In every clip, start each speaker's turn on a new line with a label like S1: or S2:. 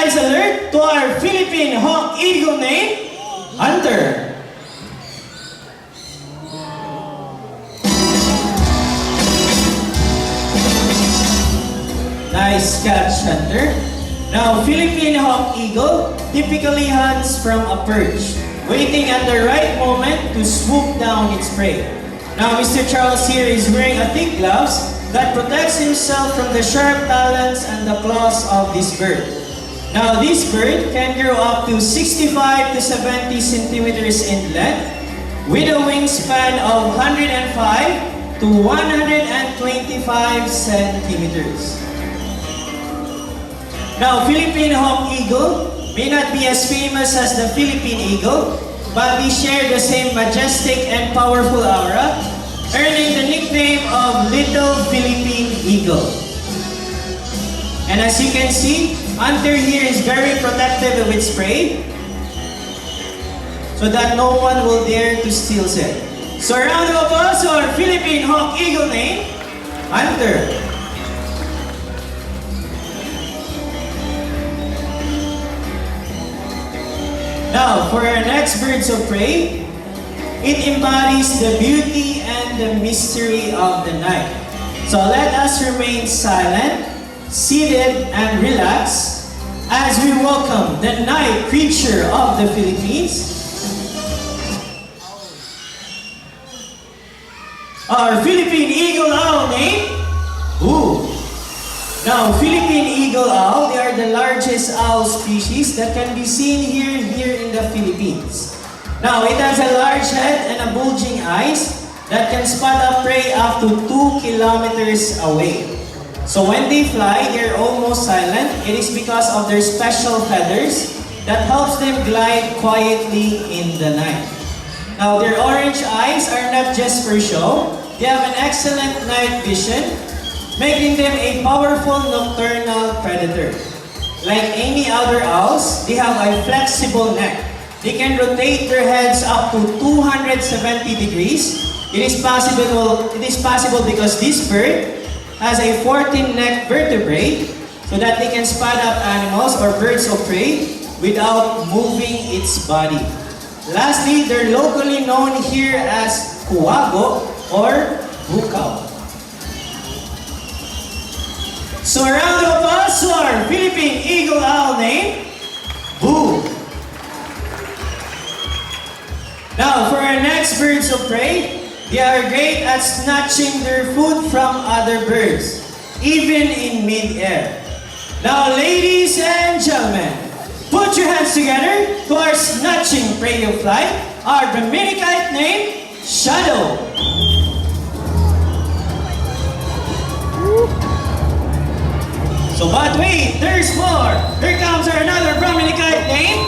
S1: Skies alert to our Philippine Hawk Eagle named Hunter. Nice catch, Hunter. Now, Philippine Hawk Eagle typically hunts from a perch, waiting at the right moment to swoop down its prey. Now, Mr. Charles here is wearing a thick gloves that protects himself from the sharp talons and the claws of this bird. Now, this bird can grow up to 65 to 70 centimeters in length with a wingspan of 105 to 125 centimeters. Now, Philippine Hawk Eagle may not be as famous as the Philippine Eagle, but they share the same majestic and powerful aura, earning the nickname of Little Philippine Eagle. And as you can see, Hunter here is very protective of its prey, so that no one will dare to steal it. So a round of applause to our Philippine Hawk Eagle named Hunter. Now, for our next birds of prey, it embodies the beauty and the mystery of the night. So let us remain silent, seated, and relax as we welcome the night creature of the Philippines, our Philippine Eagle Owl named Boo. Now, Philippine Eagle Owl, they are the largest owl species that can be seen here in the Philippines. Now, it has a large head and a bulging eyes that can spot a prey up to 2 kilometers away. So when they fly, they're almost silent. It is because of their special feathers that helps them glide quietly in the night. Now, their orange eyes are not just for show. They have an excellent night vision, making them a powerful nocturnal predator. Like any other owls, they have a flexible neck. They can rotate their heads up to 270 degrees. It is possible because this bird has a 14 neck vertebrae so that they can spot up animals or birds of prey without moving its body. Lastly, they're locally known here as kuwago or bukaw. So a round of applause to our Philippine Eagle Owl named Boo. Now, for our next birds of prey, they are great at snatching their food from other birds, even in mid-air. Now, ladies and gentlemen, put your hands together to our snatching prey of flight, our Brahminicite named Shadow. So, but wait, there's more. Here comes another Brahminicite named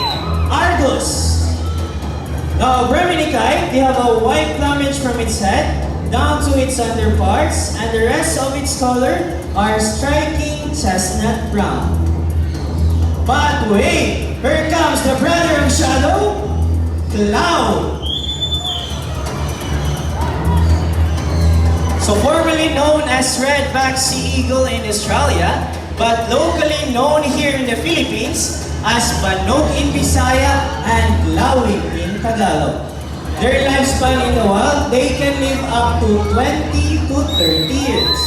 S1: Argus. Now, Brahminicite, they have a white plumage from its head down to its underparts, and the rest of its color are striking chestnut brown. But wait, here comes the brother of Shadow, Cloud. So formerly known as Redback Sea Eagle in Australia, but locally known here in the Philippines as Banok in Bisaya and Lawig in Tagalog. Their lifespan in the wild, they can live up to 20 to 30 years.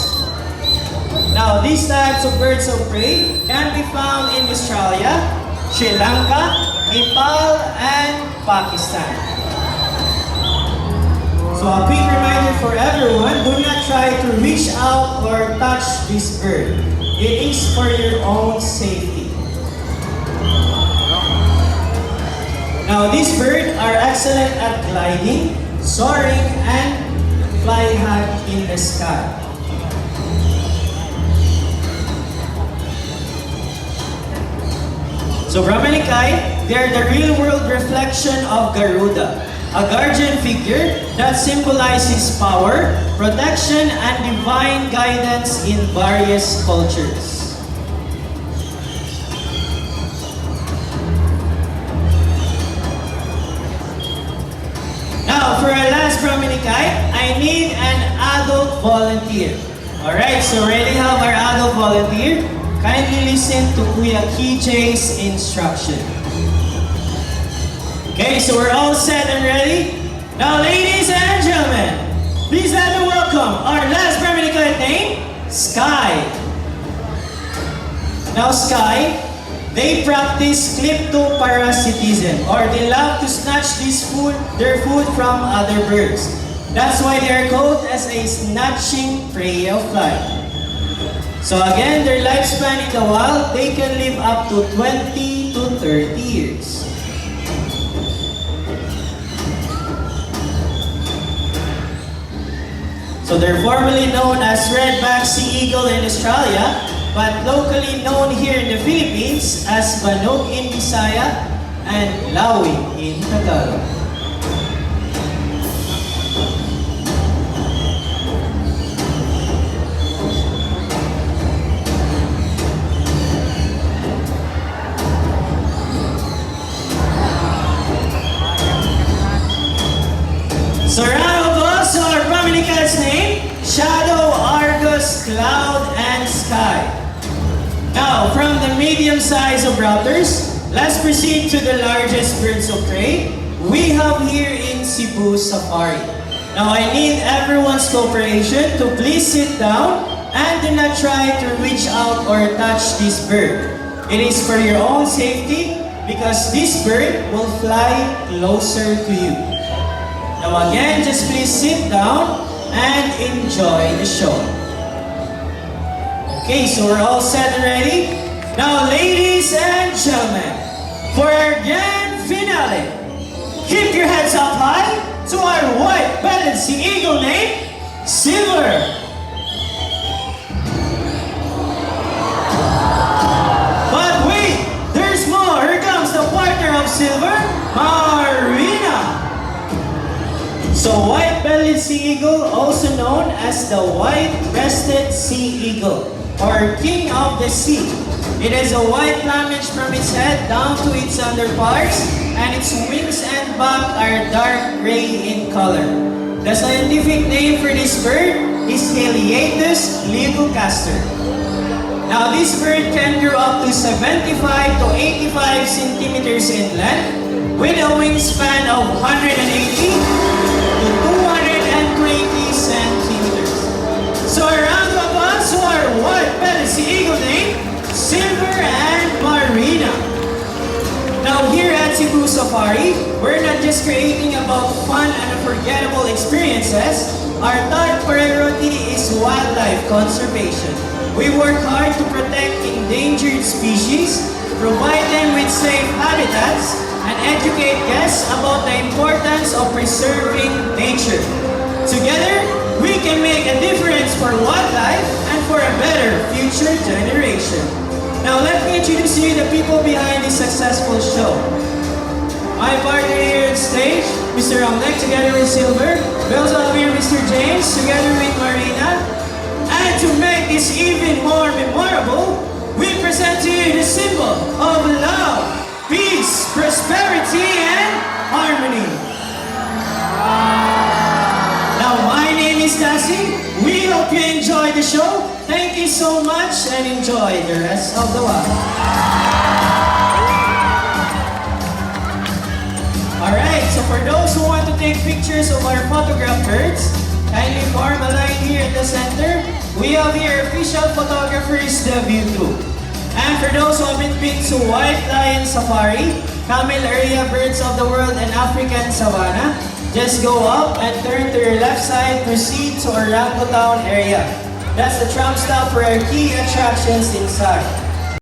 S1: Now, these types of birds of prey can be found in Australia, Sri Lanka, Nepal, and Pakistan. So a quick reminder for everyone, do not try to reach out or touch this bird. It is for your own safety. Now, these birds are excellent at gliding, soaring, and flying high in the sky. So, Brahminicite, they are the real-world reflection of Garuda, a guardian figure that symbolizes power, protection, and divine guidance in various cultures. Now, for our last Brahminicite, I need an adult volunteer. Alright, so already have our adult volunteer. kindly listen to Kuya KJ's instruction. Okay, so we're all set and ready? Now, ladies and gentlemen, please let me welcome our last permanent cadet name, Sky. Now, Sky, they practice kleptoparasitism, or they love to snatch their food from other birds. That's why they are called as a snatching prey of fly. So again, their lifespan in the wild, they can live up to 20 to 30 years. So they're formerly known as red-backed sea eagle in Australia, but locally known here in the Philippines as Banog in Bisaya and Lawi in Tagalog. So round of applause to our family cat's name, Shadow, Argus, Cloud, and Sky. Now, from the medium size of raptors, let's proceed to the largest birds of prey we have here in Cebu Safari. Now, I need everyone's cooperation to please sit down and do not try to reach out or touch this bird. It is for your own safety because this bird will fly closer to you. Now again, just please sit down and enjoy the show. Okay, so we're all set and ready? Now, ladies and gentlemen, for our grand finale, keep your heads up high to our white-bellied sea eagle named Silver. But wait, there's more. Here comes the partner of Silver, Marina. So white-bellied sea eagle, also known as the white-breasted sea eagle, or king of the sea. It has a white plumage from its head down to its underparts, and its wings and back are dark gray in color. The scientific name for this bird is Heliaetus leucocaster. Now this bird can grow up to 75 to 85 centimeters in length, with a wingspan of 180 to 220 centimeters. So a round of applause to our white-bellied sea eagle named Silver and Marina. Now here at Cebu Safari, we're not just creating about fun and unforgettable experiences. Our third priority is wildlife conservation. We work hard to protect endangered species, provide them with safe habitats, and educate guests about the importance of preserving nature. Together, we can make a difference for wildlife and for a better future generation. Now let me introduce you the people behind this successful show. My partner here on stage, Mr. Ramlek, together with Silver. We also have here Mr. James, together with Marina. And to make this even more memorable, we present to you the symbol of love, peace, prosperity, and harmony. Now, my name is Tassie. We hope you enjoy the show. Thank you so much and enjoy the rest of the while. Alright, so for those who want to take pictures of our photograph birds, kindly form a line here at the center. We have here official photographers, the View Group. And for those who haven't been to White Lion Safari, Camel Area Birds of the World, and African Savannah, just go up and turn to your left side, proceed to Orangutan area. That's the tram stop for our key attractions inside.